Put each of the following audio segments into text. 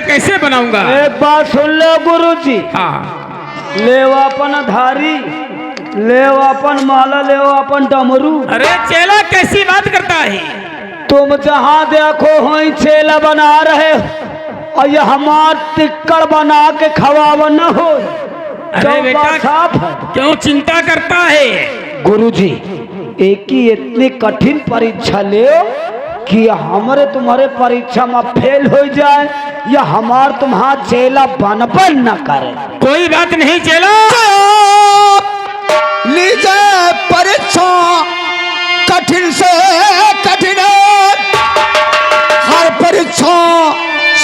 कैसे बनाऊंगा? एक बात सुन लो गुरुजी। हाँ। ले अपन धारी, ले अपन माला, ले अपन डमरू। अरे चेला कैसी बात करता है? तुम जहाँ देखो वहीं चेला बना रहे हो, और ये हमार टिक्कड़ बना के खवाव न हो। अरे बेटा साफ क्यों चिंता करता है? गुरुजी, एक ही इतनी कठिन परीक्षा ले कि हमारे तुम्हारे परीक्षा में फेल हो जाए, या हमार तुम्हारा चेला बनबन न करे। कोई बात नहीं चेला, लीजिए परीक्षा कठिन से कठिन, हर परीक्षा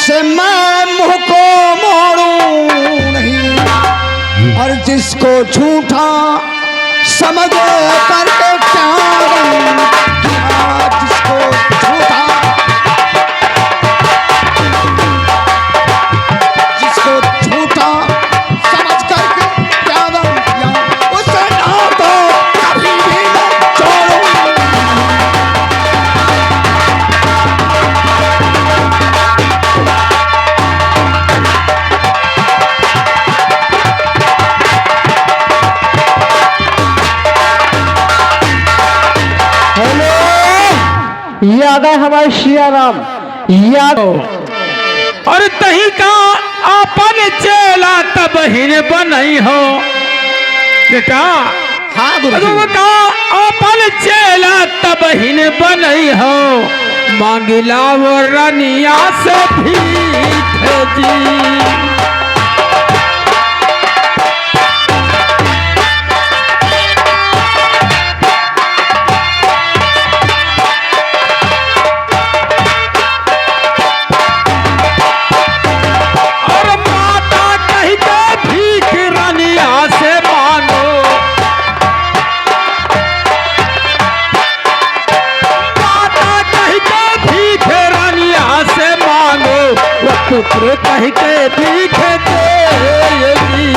से मैं मुंह को मोड़ूं नहीं, और जिसको झूठा समझ करके क्या जिसको झूठा, जिसको झूठा समझ करके क्या किया, उसे ना तो कभी भी न छोड़ूं। याद है हमारे सिया राम याद। और तही का अपन चेला तब हिन बनई हो बेटा। हाँ गुरुजी। अगर का अपन चेला तब हिन बनई हो, मांगिला वो रनिया से भीख जी। पुत्र कह के भीख देगी।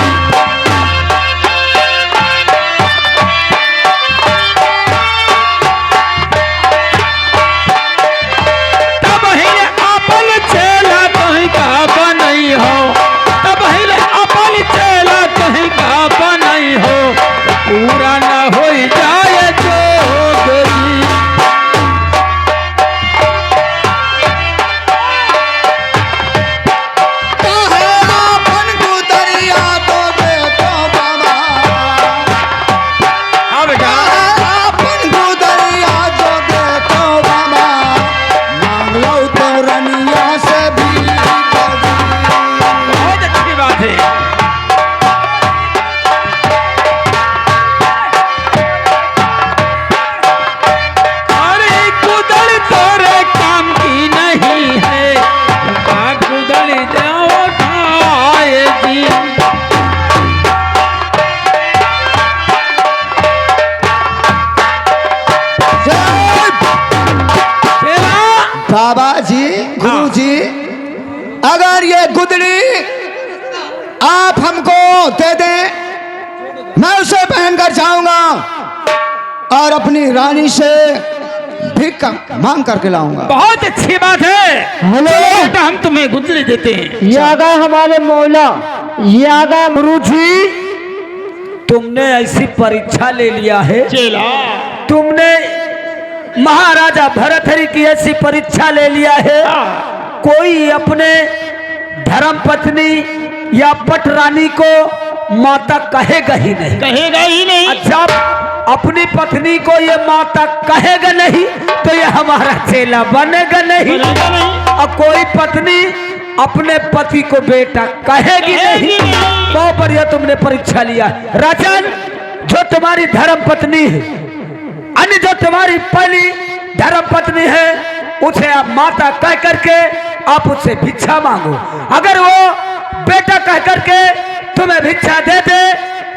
तब ही अपन चेला कहीं का बनई हो, तब ही अपन चेला कहीं का बनई हो, पूरा न हो जाए जोगी। बाबा जी, गुरु जी, अगर ये गुदड़ी आप हमको दे दें, मैं उसे पहनकर जाऊंगा और अपनी रानी से भीख मांग करके लाऊंगा। बहुत अच्छी बात है। हेलो तो हम तुम्हें गुदड़ी देते हैं। याद है हमारे मौला, याद है गुरु जी, तुमने ऐसी परीक्षा ले लिया है, चेला तुमने महाराजा भरथरी की ऐसी परीक्षा ले लिया है, कोई अपने धर्म पत्नी या पटरानी को माता कहेगा ही नहीं, कहेगा ही नहीं। अच्छा अपनी पत्नी को ये माता कहेगा नहीं तो ये हमारा चेला बनेगा नहीं, और कोई पत्नी अपने पति को बेटा कहेगी नहीं। बहुत बढ़िया तुमने परीक्षा लिया। राजन, जो तुम्हारी धर्म पत्नी है, अन्य जो तुम्हारी पहली धर्म पत्नी है, उसे आप माता कह करके आप उससे भिक्षा मांगो। अगर वो बेटा कह करके तुम्हें भिक्षा दे दे,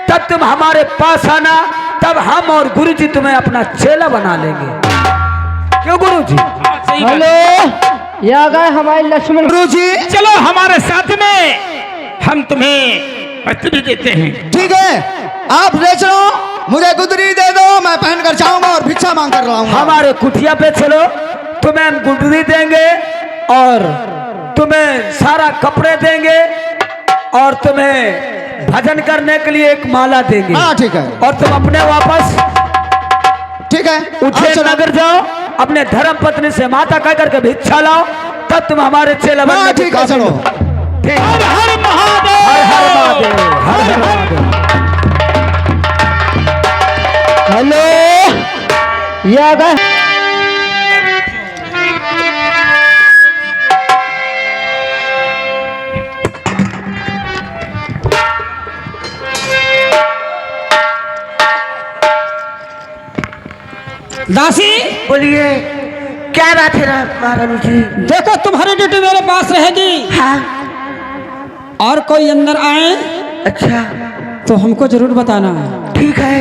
तब तुम हमारे पास आना, तब हम और गुरुजी तुम्हें अपना चेला बना लेंगे। क्यों गुरुजी? हेलो, यहाँ गए हमारे लक्ष्मण गुरुजी। चलो हमारे साथ में, हम तुम्हें पत्री देते हैं। ठीक है, आप ले चलो, मुझे गुदरी दे दो, मैं पहन कर जाऊंगा और भिक्षा मांग कर लाऊंगा। हमारे कुटिया पे चलो, तुम्हें हम गुदरी देंगे और तुम्हें सारा कपड़े देंगे और तुम्हें भजन करने के लिए एक माला देंगे। हाँ ठीक है, और तुम अपने वापस ठीक है। उज्जैन नगर जाओ, अपने धर्म पत्नी से माता कह करके भिक्षा लाओ, तब तुम हमारे चेला बनने हाँ के ठीक है, काबिल चलो। हो। ठीक। हर हर महादेव, हर हर महादेव, हर हर महादेव। हेलो, ये आ गए। दासी बोलिए, क्या बात है महारानी जी? देखो, तुम्हारी ड्यूटी मेरे पास रहेगी। हाँ, और कोई अंदर आए अच्छा, तो हमको जरूर बताना। ठीक है,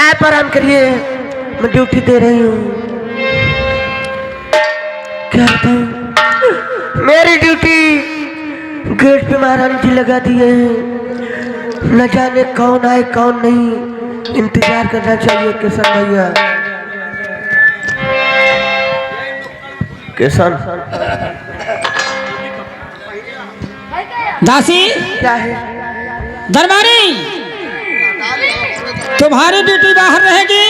आप आराम करिए, मैं ड्यूटी दे रही हूँ। क्या बताऊँ, मेरी ड्यूटी गेट पे महारानी जी लगा दिए हैं। न जाने कौन आए कौन नहीं, इंतजार करना चाहिए किशन भैया। किशन, दासी, क्या है? दरबारी, तुम्हारी ड्यूटी बाहर रहेगी।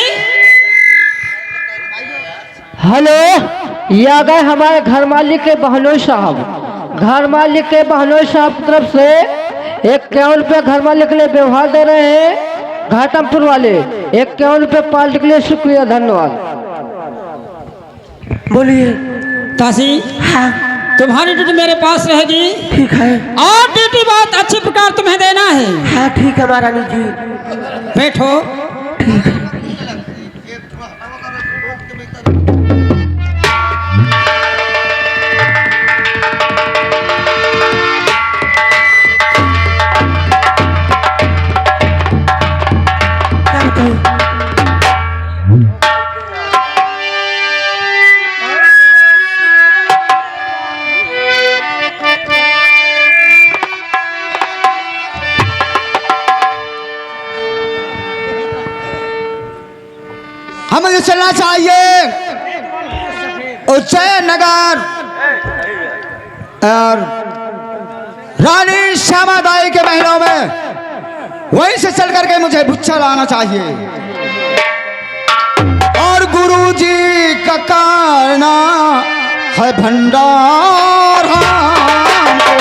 हेलो, ये आ गए हमारे घर मालिक के बहनोई साहब। घर मालिक के बहनोई साहब की तरफ से 51 रुपये घर मालिक के लिए व्यवहार दे रहे हैं। घाटमपुर वाले 51 रुपये पार्टी के लिए शुक्रिया, धन्यवाद। बोलिए। दासी, हाँ, तुम्हारी ड्यूटी मेरे पास रहेगी ठीक है। और ड्यूटी बहुत अच्छी प्रकार तुम्हें देना है। हाँ ठीक है महारानी जी। बैठो। क्या बताऊँ? हमें चलना चाहिए उज्जैन नगर और रानी श्यामाबाई के महलों में, वहीं से चल करके मुझे भिक्षा लाना चाहिए। और गुरुजी का करना है भंडार हमको।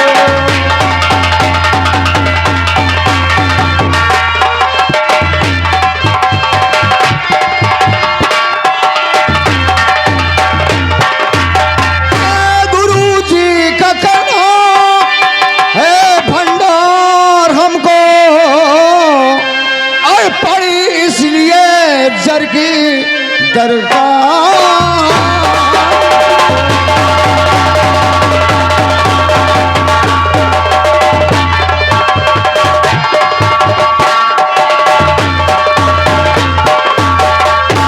जर की दरगाह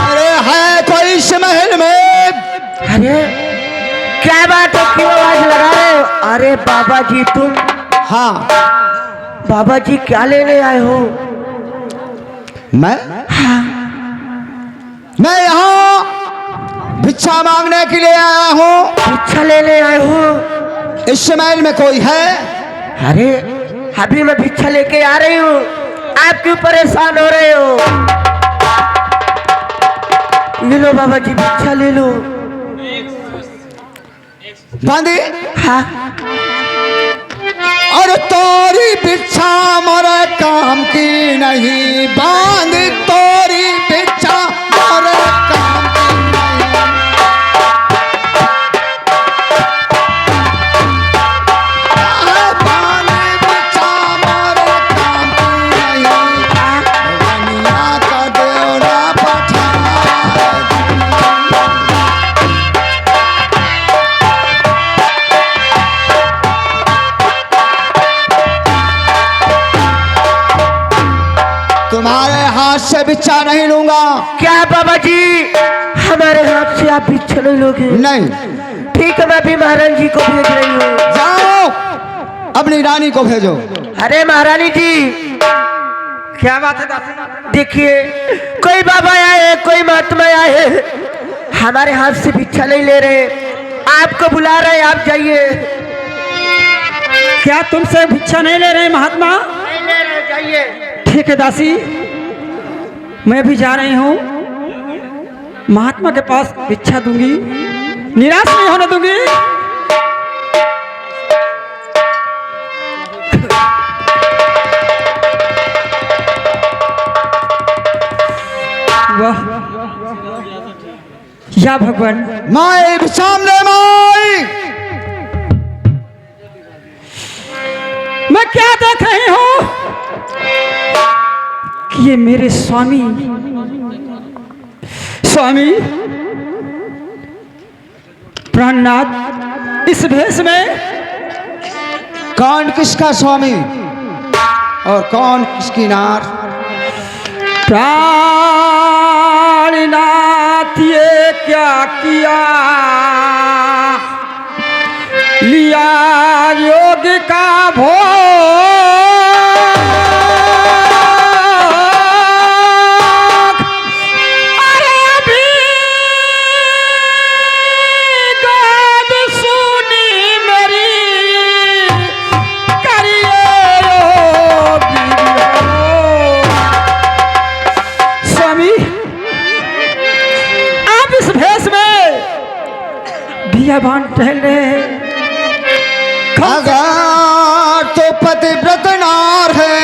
अरे है कोई इस महल में? अरे क्या बात है, क्यों आवाज लगा रहे हो? अरे बाबा जी तुम? हाँ। बाबा जी क्या लेने आए हो? मैं यहाँ भिक्षा मांगने के लिए आया हूँ। भिक्षा लेने आए हो? इस महल में कोई है? अरे अभी मैं भिक्षा लेके आ रही हूँ, आप क्यों परेशान हो रहे हो? ले लो बाबा जी, भिक्षा ले लो। बांधी? हाँ। और तोरी भिक्षा मोरे काम की नहीं, बांध तोरी भिक्षा मोरे काम की नहीं। बांध भिक्षा मोरे काम की नहीं, दुनिया का देवना पठाए। तुम्हारे हाथ से भिक्षा नहीं लूंगा। क्या बाबा जी, हमारे हाथ से आप भिक्षा नहीं लोगे? नहीं। ठीक है, मैं भी महारानी जी को भेज रही हूँ। जाओ अपनी रानी को भेजो। अरे महारानी जी, क्या बात है दासी? देखिए, कोई बाबा आए, कोई महात्मा आए, हमारे हाथ से भिक्षा नहीं ले रहे। आपको बुला रहे, आप जाइए। क्या तुमसे भिक्षा नहीं ले रहे महात्मा? नहीं ले रहे, जाइए। ठीक है दासी, मैं भी जा रही हूँ। महात्मा के पास भिक्षा दूंगी, निराश नहीं होने दूंगी। वाह या भगवान, माई सामने माई। मैं क्या देख रही हूँ कि ये मेरे स्वामी प्राणनाथ इस भेष में। कौन किसका स्वामी और कौन किसकी नार? प्राणनाथ ये क्या किया, लिया योग का भोग। अरे अभी गाद सुनी मेरी, करिए योगी हो। स्वामी आप इस भेष में बियाबान टहल रहे हैं। अगर तो पतिव्रत नार है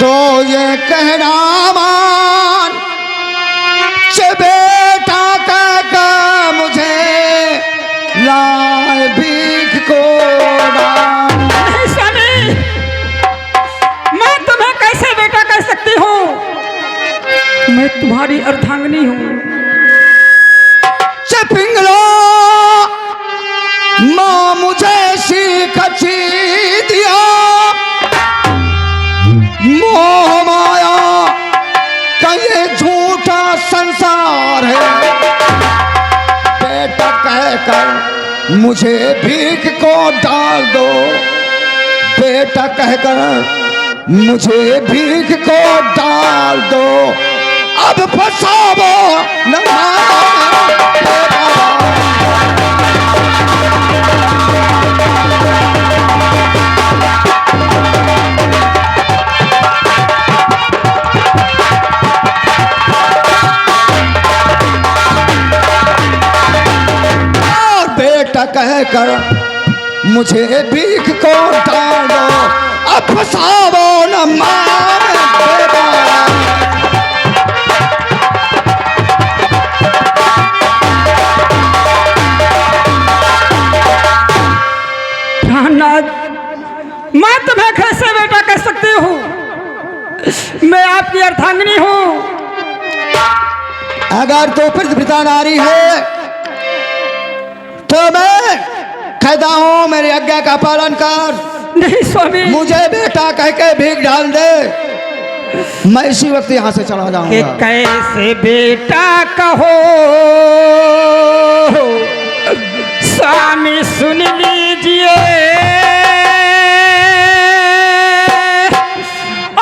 तो ये कहना मान, che बेटा कहकर मुझे लाए भीख को दान। नहीं स्वामी, मैं तुम्हें कैसे बेटा कह सकती हूँ? मैं तुम्हारी अर्धांगिनी हूँ। che पिंगलो माँ मुझे सीख अच्छी दिया, मोह माया का ये झूठा संसार है। बेटा कहकर मुझे भीख को डाल दो, बेटा कहकर मुझे भीख को डाल दो। अब फसावो न कहकर मुझे भीख को डाल दो। अब फसावो न मान बेटा। प्राणनाथ, मैं तुम्हें कैसे बेटा कह सकती हूँ? मैं आपकी अर्धांगिनी हूँ। अगर तो पिता नारी है तो मैं कहता हूँ मेरी आज्ञा का पालन कर। नहीं स्वामी, मुझे बेटा कह के भीख डाल दे, मैं इसी वक्त यहाँ से चला कि जाऊंगा। कैसे बेटा कहो स्वामी सुन लीजिए,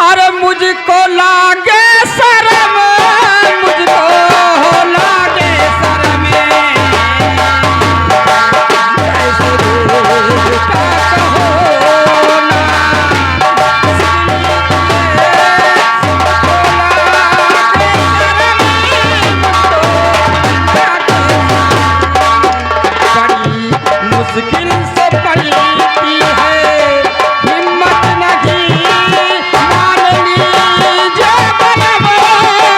और मुझको लागे शर्म, मुझको लागे शर्म। कैसे बेटा कहो ना, सुन मुश्किल से पलती है, हिम्मत नहीं मान लीजिए बलम,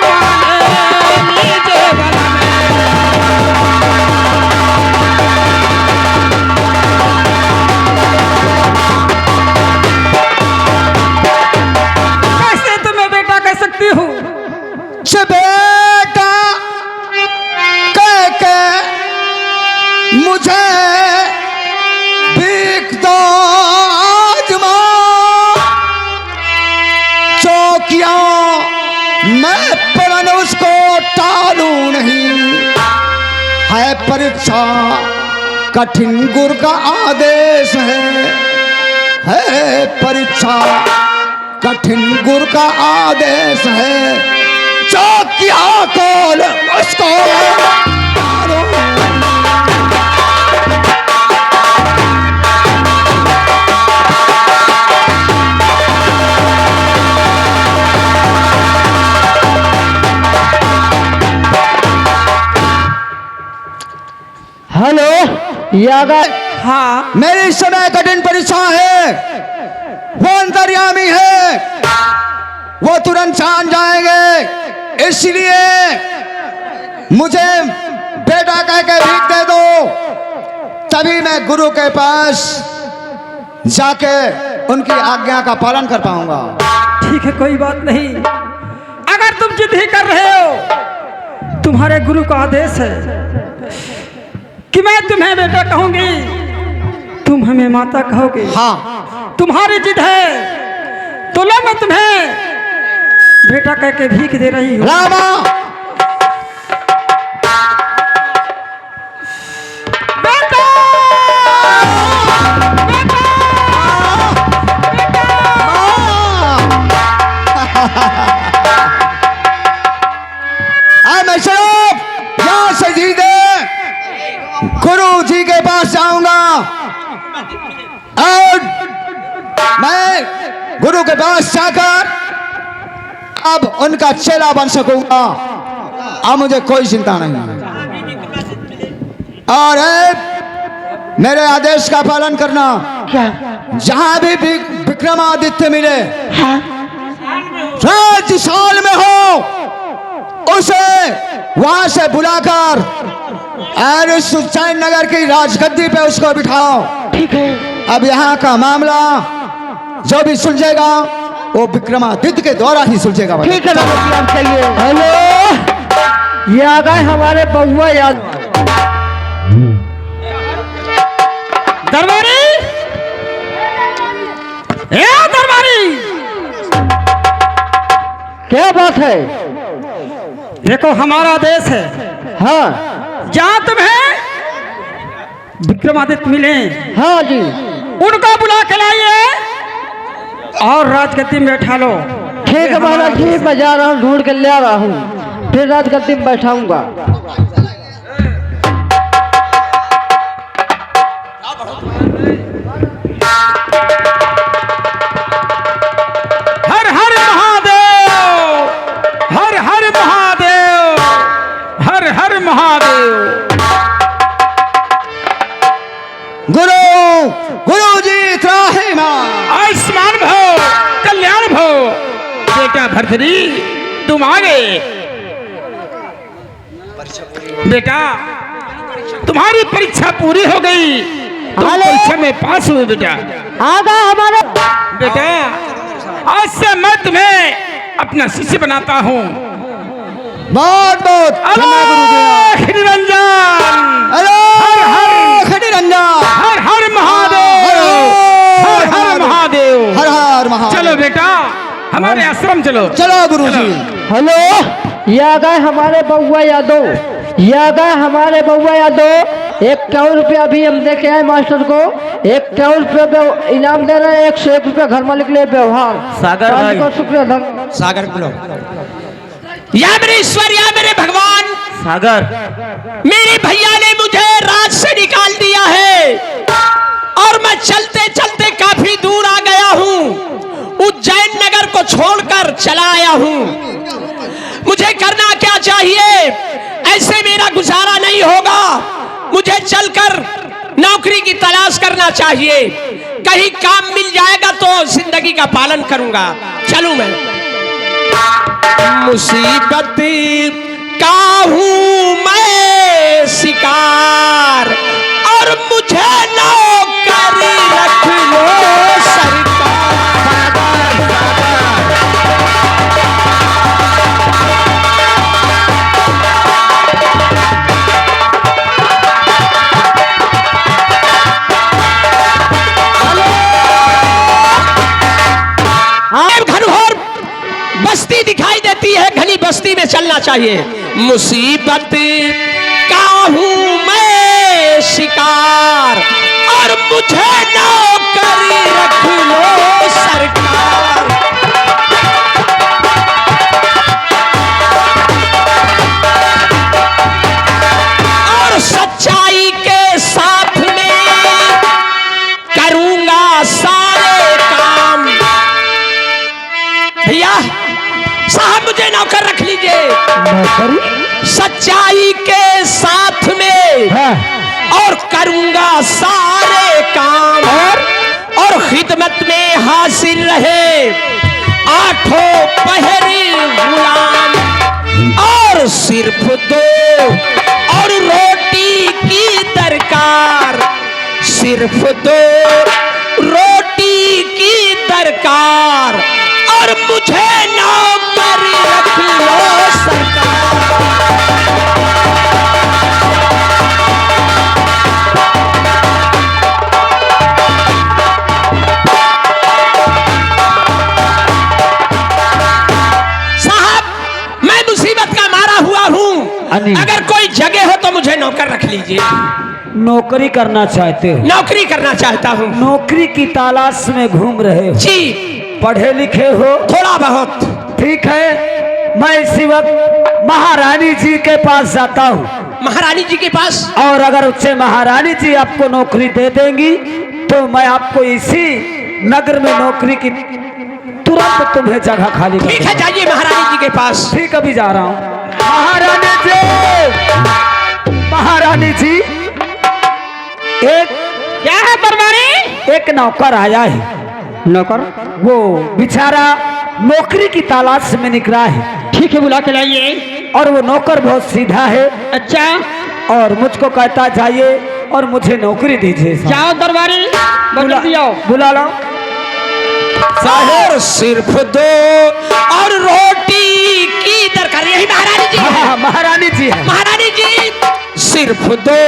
मान लीजिए बलम। कैसे तुम्हें बेटा कह सकती हूँ? से बेटा कह के मुझे भीख दो आज माँ। चौकिया मैं परन उसको टालू नहीं, है परीक्षा कठिन गुरु का आदेश है परीक्षा कठिन गुरु का आदेश है। चौकिया खोल उसको हेलो, ये आ गए। हाँ, मेरी इस समय कठिन परीक्षा है, वो अंतर्यामी है, वो तुरंत जान जाएंगे, इसलिए मुझे बेटा कह के भीख दे दो, तभी मैं गुरु के पास जाके उनकी आज्ञा का पालन कर पाऊंगा। ठीक है, कोई बात नहीं। अगर तुम जिद ही कर रहे हो, तुम्हारे गुरु का आदेश है कि मैं तुम्हें बेटा कहूंगी, तुम हमें माता कहोगे। हाँ, तुम्हारी जिद है तो लो, मैं तुम्हें बेटा कह के भीख दे रही हूँ। रामा बेटा! मैं सिर्फ यहाँ से जीते गुरु जी के पास जाऊंगा और मैं गुरु के पास जाकर अब उनका चेला बन सकूंगा। अब मुझे कोई चिंता नहीं और मेरे आदेश का पालन करना। जहां भी विक्रमादित्य मिले, राज्य साल में हो, उसे वहां से बुलाकर और इस उज्जैन नगर की राजगद्दी पे उसको बिठाओ। ठीक है। अब यहाँ का मामला जो भी सुलझेगा वो विक्रमादित्य के द्वारा ही सुलझेगा। ठीक है, आप चाहिए। हेलो, ये आ गए हमारे बउआ याद। दरबारी, ए दरबारी, क्या बात है? देखो हमारा आदेश है, हाँ जहाँ तुम्हें विक्रमादित्य मिले, हाँ जी, उनको बुला के लाइए और राजगद्दी में बैठा लो। ठीक है महाराज जी, मैं जा रहा हूँ, ढूंढ के ले आ रहा हूँ, फिर राजगद्दी में बैठाऊंगा। हर हर महादेव, हर हर महादेव, हर हर महादेव। गुरु गुरु जी त्राहि मां। आयुष्मान भव, कल्याण भव। बेटा भरतरी, तुम आ गए। बेटा, तुम्हारी परीक्षा पूरी हो गई, तुम परीक्षा में पास हुए बेटा। आ गए हमारे। बेटा, आज से मैं तुम्हें अपना शिष्य बनाता हूँ। बहुत बहुत धन्यवाद गुरु जी। निरंजन, हेलो हर हर खड़ी रंजन, हर हर महादेव, हर हर महादेव। हर हर महादेव। चलो बेटा, हमारे आश्रम चलो। चलो गुरु जी। हेलो, ये आ गए हमारे बउआ यादव, ये आ गए हमारे बउआ यादव। 51 रुपया अभी हम दे के आए मास्टर को, 51 रुपया इनाम दे रहे हैं, 101 रुपया घर मालिक के लिए व्यवहार। सागर भाई। को शुक्रिया धन। सागर बोलो। या मेरे ईश्वर, या मेरे भगवान, सागर, मेरे भैया ने मुझे राज से निकाल दिया है और मैं चलते चलते काफी दूर आ गया हूँ। उज्जैन नगर को छोड़कर चला आया हूँ। मुझे करना क्या चाहिए? ऐसे मेरा गुजारा नहीं होगा। मुझे चलकर नौकरी की तलाश करना चाहिए। कहीं काम मिल जाएगा तो जिंदगी का पालन करूंगा। चलूं मैं। मुसीबत का हूं मैं शिकार और मुझे नौकरी रख लो घनघोर बस्ती दिखाई देती है, घनी बस्ती में चलना चाहिए। मुसीबत का हूं मैं शिकार और मुझे नौकरी रख लो सरकार। नौकर रख लीजिए। नौकरी? सच्चाई के साथ में हाँ। और करूंगा सारे काम और खिदमत में हासिल रहे आठों पहरी गुलाम और सिर्फ दो और रोटी की दरकार, सिर्फ दो रोटी की दरकार और मुझे नौकरी रख लो सरकार। साहब मैं मुसीबत का मारा हुआ हूँ, अगर कोई जगह हो तो मुझे नौकर रख लीजिए। नौकरी करना चाहते हो? नौकरी करना चाहता हूँ। नौकरी की तलाश में घूम रहे हो? जी। पढ़े लिखे हो? थोड़ा बहुत। ठीक है, मैं इसी वक्त महारानी जी के पास जाता हूँ। महारानी जी के पास? और अगर उससे महारानी जी आपको नौकरी दे देंगी तो मैं आपको इसी नगर में नौकरी की तुरंत तुम्हें जगह खाली कर ठीक है, जाइए महारानी जी के पास। ठीक, अभी जा रहा हूँ। महारानी जी, महारानी जी, एक क्या है दरबारी? एक नौकर आया है। नौकर? वो बेचारा नौकरी की तलाश में निकला है। ठीक है, बुला के लाइए। और वो नौकर बहुत सीधा है। अच्छा। और मुझको कहता जाइए और मुझे नौकरी दीजिए। जाओ दरबारी, बुला लो। और सिर्फ दो और रोटी की दरकार, यही महारानी जी है। हाँ, महारानी जी है। महारानी जी, सिर्फ दो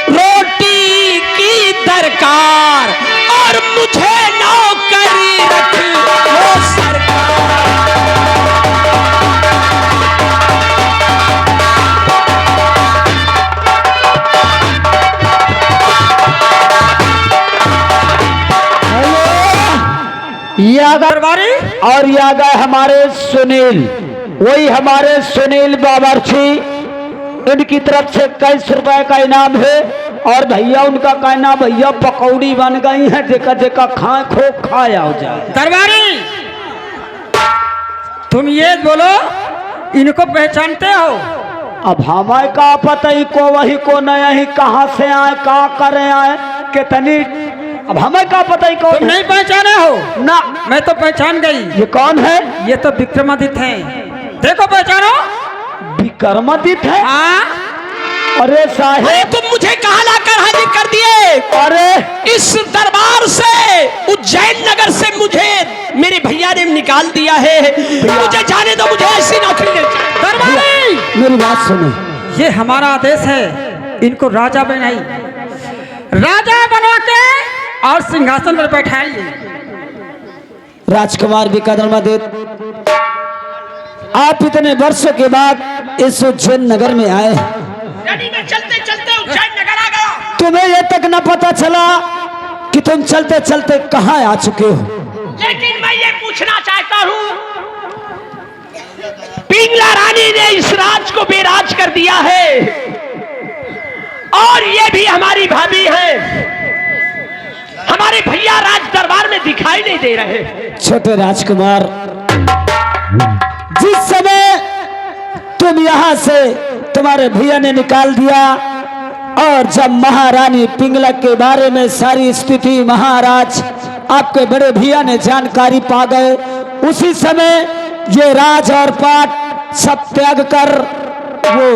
रोटी की दरकार और मुझे नौकरी रख लो सरकार। ये आ गए दरबारी। और ये आ गए हमारे सुनील, वही हमारे सुनील बावर्ची। इनकी तरफ से 21 रुपए का इनाम है। और भैया उनका कहना, भैया पकौड़ी बन गई है, जेका जेका खाए खो खाया हो जाए। दरबारी, तुम ये बोलो, इनको पहचानते हो? अब हमें का पता ही को वही को नया ही कहाँ से आए, का करे आए, कितनी, अब हमें का पता ही को तुम नहीं पहचाने हो ना। मैं तो पहचान गई। ये कौन है? ये तो विक्रमादित्य हैं। देखो पहचानो। विक्रमादित्य है? हाँ। अरे साहेब, अरे तुम मुझे कहाँ लाकर हाजिर कर दिए? अरे इस दरबार से, उज्जैन नगर से मुझे मेरे भैया ने निकाल दिया है। मुझे जाने दो, मुझे ऐसी नौकरी नहीं चाहिए। दरबारी, मेरी बात सुनो। ये हमारा आदेश है, इनको राजा बनाई, राजा बना के और सिंहासन पर बैठाइए। राजकुमार विक्रमादित्य, आप इतने वर्षों के बाद इस उज्जैन नगर में आए। यानी मैं चलते चलते उज्जैन नगर आ गया। तुम्हें यह तक न पता चला कि तुम चलते चलते कहाँ आ चुके हो। लेकिन मैं ये पूछना चाहता हूँ, पिंगला रानी ने इस राज को बेराज कर दिया है और ये भी हमारी भाभी है। हमारे भैया राज दरबार में दिखाई नहीं दे रहे। छोटे राजकुमार, जिस समय तुम यहाँ से तुम्हारे भैया ने निकाल दिया और जब महारानी पिंगला के बारे में सारी स्थिति महाराज आपके बड़े भैया ने जानकारी पा गए, उसी समय ये राज और पाठ सब त्याग कर वो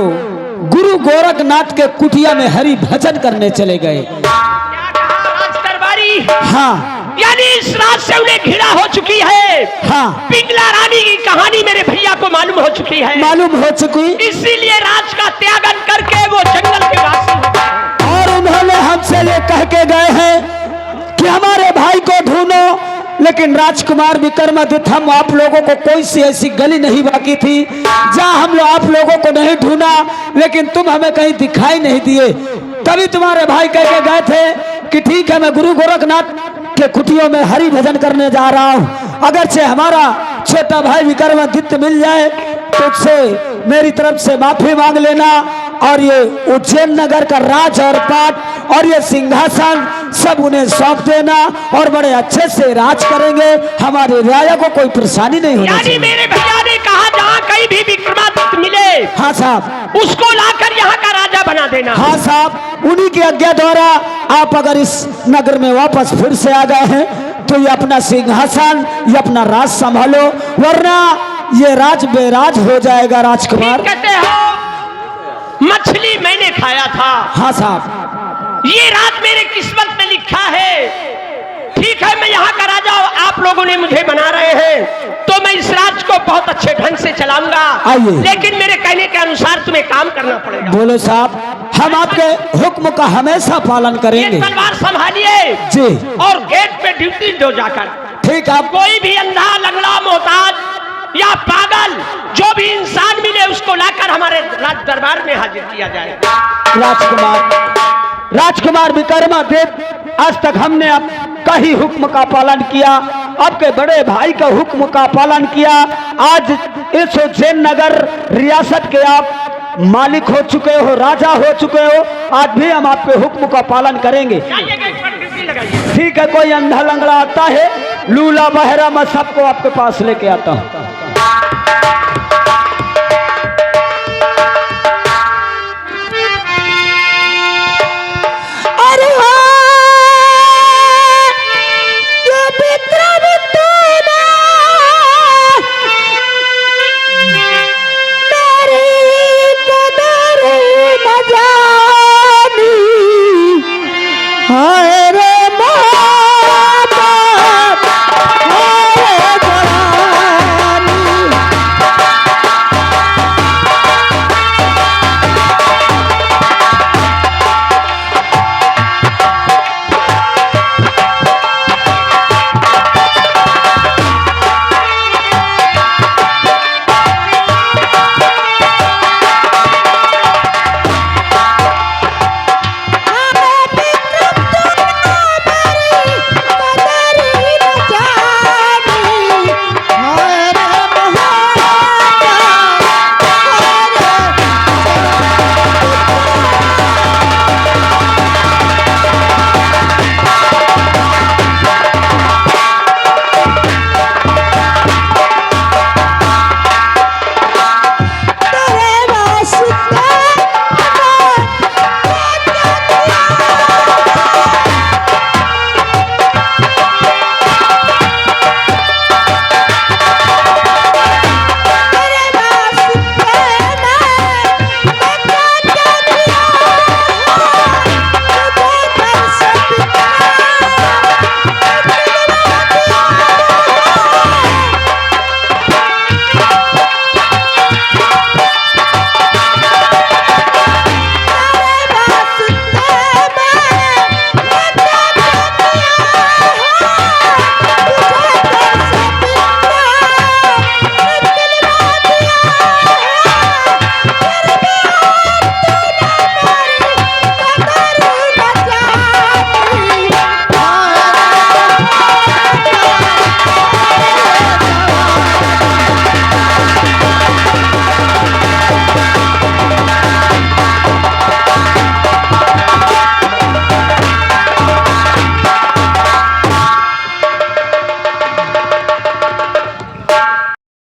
गुरु गोरखनाथ के कुटिया में हरि भजन करने चले गए। राज दरबारी, हाँ, यानी इस राज से उन्हें घृणा हो चुकी है। हाँ, पिंगला रानी की कहानी मेरे भैया को मालूम हो चुकी है। मालूम हो चुकी। इसीलिए राज का त्यागन करके वो जंगल के वासी हो गए। और उन्होंने हमसे ये कह के गए हैं कि हमारे भाई को ढूंढो, लेकिन राजकुमार विक्रमादित्य, हम आप लोगों को कोई सी ऐसी गली नहीं बाकी थी जहां हम लोग आप लोगों को नहीं ढूंढा, लेकिन तुम हमें कहीं दिखाई नहीं दिए। तभी तुम्हारे भाई कह के गए थे कि ठीक है, मैं गुरु गोरखनाथ के कुटियों में हरि भजन करने जा रहा हूँ। अगरचे हमारा छोटा भाई विक्रमादित्य मिल जाए तो उससे मेरी तरफ से माफी मांग लेना और ये उज्जैन नगर का राज और पाठ और ये सिंहासन सब उन्हें सौंप देना और बड़े अच्छे से राज करेंगे। हमारी राजा को कोई परेशानी नहीं होनी यानी चाहिए। मेरे भैया ने कहा जहाँ कहीं भी विक्रमादित्य मिले हाँ साहब, उसको लाकर यहाँ का राजा बना देना। हाँ साहब, उन्हीं की आज्ञा द्वारा आप अगर इस नगर में वापस फिर से आ गए हैं तो ये अपना सिंहासन, ये अपना राज संभालो, वरना ये राज बेराज हो जाएगा राजकुमार। कहते हो मछली मैंने खाया था, हाँ साहब, ये राज मेरे किस्मत में लिखा है। ठीक है, मैं यहाँ का राजा, आप लोगों ने मुझे बना रहे हैं तो मैं इस राज को बहुत अच्छे ढंग से चलाऊंगा, आइए। लेकिन मेरे कहने के अनुसार तुम्हें काम करना पड़ेगा। बोलो साहब, हम आपके हुक्म का हमेशा पालन ये करेंगे। तलवार संभालिए जी और गेट पे ड्यूटी दो जाकर। ठीक, आप कोई भी अंधा, लंगड़ा, मोहताज या पागल जो भी इंसान मिले उसको लाकर हमारे राज दरबार में हाजिर किया जाए। राजकुमार विक्रमादित्य, आज तक हमने आपका ही हुक्म का पालन किया, आपके बड़े भाई का हुक्म का पालन किया। आज इस उज्जैन नगर रियासत के आप मालिक हो चुके हो, राजा हो चुके हो, आज भी हम आपके हुक्म का पालन करेंगे। ठीक है, कोई अंधा लंगड़ा आता है, लूला बहरा, मैं सबको आपके पास लेके आता हूँ।